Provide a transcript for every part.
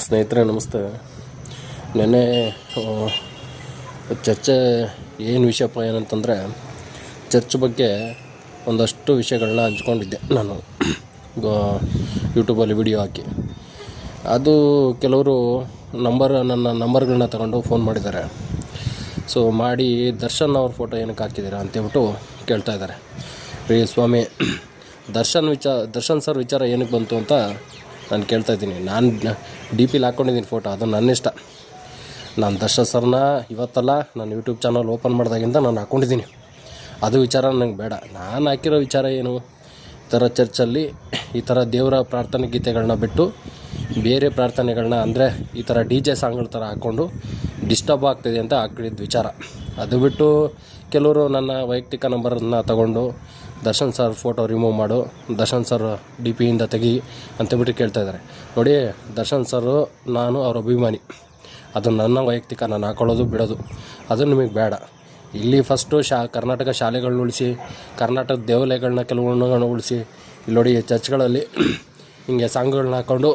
ಸ್ನೇಹಿತರೆ ನಮಸ್ತೆ. ನೆನ್ನೆ ಚರ್ಚೆ ಏನು ವಿಷಯಪ್ಪ ಏನಂತಂದರೆ, ಚರ್ಚ್ ಬಗ್ಗೆ ಒಂದಷ್ಟು ವಿಷಯಗಳನ್ನ ಹಂಚ್ಕೊಂಡಿದ್ದೆ ನಾನು ಯೂಟ್ಯೂಬಲ್ಲಿ ವಿಡಿಯೋ ಹಾಕಿ. ಅದು ಕೆಲವರು ನನ್ನ ನಂಬರ್ಗಳನ್ನ ತಗೊಂಡು ಫೋನ್ ಮಾಡಿದ್ದಾರೆ. ಸೊ ಮಾಡಿ ದರ್ಶನ್ ಅವ್ರ ಫೋಟೋ ಏನಕ್ಕೆ ಹಾಕಿದ್ದೀರಾ ಅಂತೇಳ್ಬಿಟ್ಟು ಕೇಳ್ತಾ ಇದ್ದಾರೆ. ರೀ ಸ್ವಾಮಿ, ದರ್ಶನ್ ಸರ್ ವಿಚಾರ ಏನಕ್ಕೆ ಬಂತು ಅಂತ ನಾನು ಕೇಳ್ತಾ ಇದ್ದೀನಿ. ನಾನು ಡಿ ಪಿಲಿ ಹಾಕ್ಕೊಂಡಿದ್ದೀನಿ ಫೋಟೋ, ಅದು ನನ್ನ ಇಷ್ಟ. ನಾನು ದರ್ಶನ್ ಸರ್ನ ಇವತ್ತಲ್ಲ, ನಾನು ಯೂಟ್ಯೂಬ್ ಚಾನಲ್ ಓಪನ್ ಮಾಡಿದಾಗಿಂದ ನಾನು ಹಾಕ್ಕೊಂಡಿದ್ದೀನಿ. ಅದು ವಿಚಾರ ನಂಗೆ ಬೇಡ. ನಾನು ಹಾಕಿರೋ ವಿಚಾರ ಏನು, ಈ ಥರ ಚರ್ಚಲ್ಲಿ ಈ ಥರ ದೇವರ ಪ್ರಾರ್ಥನೆ ಗೀತೆಗಳನ್ನ ಬಿಟ್ಟು ಬೇರೆ ಪ್ರಾರ್ಥನೆಗಳನ್ನ, ಅಂದರೆ ಈ ಥರ DJ ಸಾಂಗ್ಗಳ ಥರ ಹಾಕ್ಕೊಂಡು ಡಿಸ್ಟರ್ಬ್ ಆಗ್ತಿದೆ ಅಂತ ಹಾಕಿದ ವಿಚಾರ. ಅದು ಬಿಟ್ಟು ಕೆಲವರು ನನ್ನ ವೈಯಕ್ತಿಕ ನಂಬರನ್ನು ತಗೊಂಡು ದರ್ಶನ್ ಸರ್ ಫೋಟೋ ರಿಮೂವ್ ಮಾಡು, ದರ್ಶನ್ ಸರ್ ಡಿ ಪಿಯಿಂದ ತೆಗಿ ಅಂತೇಳ್ಬಿಟ್ಟು ಕೇಳ್ತಾ ಇದ್ದಾರೆ. ನೋಡಿ, ದರ್ಶನ್ ಸರು ನಾನು ಅವ್ರ ಅಭಿಮಾನಿ. ಅದು ನನ್ನ ವೈಯಕ್ತಿಕ, ನಾನು ಹಾಕೊಳ್ಳೋದು ಬಿಡೋದು ಅದು ನಿಮಗೆ ಬೇಡ. ಇಲ್ಲಿ ಫಸ್ಟು ಕರ್ನಾಟಕ ಶಾಲೆಗಳನ್ನ ಉಳಿಸಿ, ಕರ್ನಾಟಕದ ದೇವಾಲಯಗಳನ್ನ ಕೆಲವೊಂದು ಉಳಿಸಿ. ಇಲ್ಲಿ ನೋಡಿ, ಚರ್ಚ್ಗಳಲ್ಲಿ ಹಿಂಗೆ ಸಾಂಗ್ಗಳನ್ನ ಹಾಕ್ಕೊಂಡು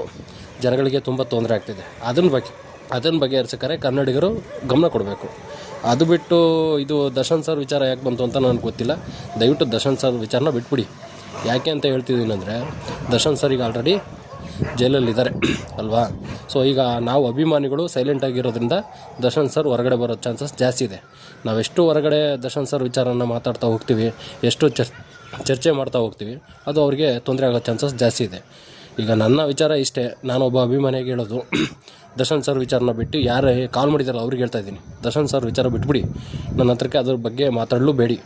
ಜನಗಳಿಗೆ ತುಂಬ ತೊಂದರೆ ಆಗ್ತಿದೆ. ಅದನ್ನು ಬಗೆಹರಿಸೋಕ್ಕಾರೆ ಕನ್ನಡಿಗರು ಗಮನ ಕೊಡಬೇಕು. ಅದು ಬಿಟ್ಟು ಇದು ದರ್ಶನ್ ಸರ್ ವಿಚಾರ ಯಾಕೆ ಬಂತು ಅಂತ ನನಗೆ ಗೊತ್ತಿಲ್ಲ. ದಯವಿಟ್ಟು ದರ್ಶನ್ ಸರ್ ವಿಚಾರನ ಬಿಟ್ಬಿಡಿ. ಯಾಕೆ ಅಂತ ಹೇಳ್ತಿದ್ದೀನಿ ಅಂದರೆ, ದರ್ಶನ್ ಸರ್ ಈಗ ಆಲ್ರೆಡಿ ಜೈಲಲ್ಲಿದ್ದಾರೆ ಅಲ್ವಾ. ಸೊ ಈಗ ನಾವು ಅಭಿಮಾನಿಗಳು ಸೈಲೆಂಟಾಗಿರೋದ್ರಿಂದ ದರ್ಶನ್ ಸರ್ ಹೊರಗಡೆ ಬರೋ ಚಾನ್ಸಸ್ ಜಾಸ್ತಿ ಇದೆ. ನಾವೆಷ್ಟು ಹೊರಗಡೆ ದರ್ಶನ್ ಸರ್ ವಿಚಾರನ ಮಾತಾಡ್ತಾ ಹೋಗ್ತೀವಿ, ಎಷ್ಟು ಚರ್ಚೆ ಮಾಡ್ತಾ ಹೋಗ್ತೀವಿ, ಅದು ಅವ್ರಿಗೆ ತೊಂದರೆ ಆಗೋ ಚಾನ್ಸಸ್ ಜಾಸ್ತಿ ಇದೆ. ಈಗ ನನ್ನ ವಿಚಾರ ಇಷ್ಟೇ. ನಾನೊಬ್ಬ ಅಭಿಮಾನಿಯಾಗಿ ಹೇಳೋದು, ದರ್ಶನ್ ಸರ್ ವಿಚಾರನ ಬಿಟ್ಟು ಯಾರೇ ಕಾಲ್ ಮಾಡಿದಾರಲ್ಲ ಅವ್ರಿಗೆ ಹೇಳ್ತಾ ಇದ್ದೀನಿ, ದರ್ಶನ್ ಸರ್ ವಿಚಾರ ಬಿಟ್ಬಿಡಿ. ನನ್ನ ಹತ್ರಕ್ಕೆ ಅದ್ರ ಬಗ್ಗೆ ಮಾತಾಡಲು ಬೇಡಿ.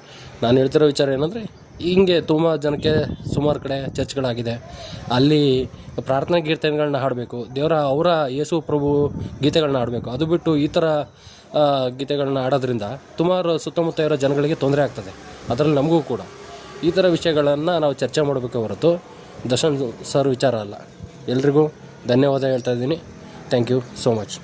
ನಾನು ಹೇಳ್ತಿರೋ ವಿಚಾರ ಏನಂದರೆ, ಹಿಂಗೆ ತುಂಬ ಜನಕ್ಕೆ ಸುಮಾರು ಕಡೆ ಚರ್ಚ್ಗಳಾಗಿದೆ, ಅಲ್ಲಿ ಪ್ರಾರ್ಥನಾ ಕೀರ್ತನೆಗಳನ್ನ ಹಾಡಬೇಕು, ಅವರ ಯೇಸು ಪ್ರಭು ಗೀತೆಗಳನ್ನ ಹಾಡಬೇಕು. ಅದು ಬಿಟ್ಟು ಈ ಥರ ಗೀತೆಗಳನ್ನ ಹಾಡೋದ್ರಿಂದ ಸುಮಾರು ಸುತ್ತಮುತ್ತ ಇರೋ ಜನಗಳಿಗೆ ತೊಂದರೆ ಆಗ್ತದೆ. ಅದರಲ್ಲಿ ನಮಗೂ ಕೂಡ ಈ ಥರ ವಿಷಯಗಳನ್ನು ನಾವು ಚರ್ಚೆ ಮಾಡಬೇಕೆ ಹೊರತು ದರ್ಶನ್ ಸರ್ ವಿಚಾರ ಅಲ್ಲ. ಎಲ್ರಿಗೂ ಧನ್ಯವಾದ ಹೇಳ್ತಾ ಇದ್ದೀನಿ. Thank you so much.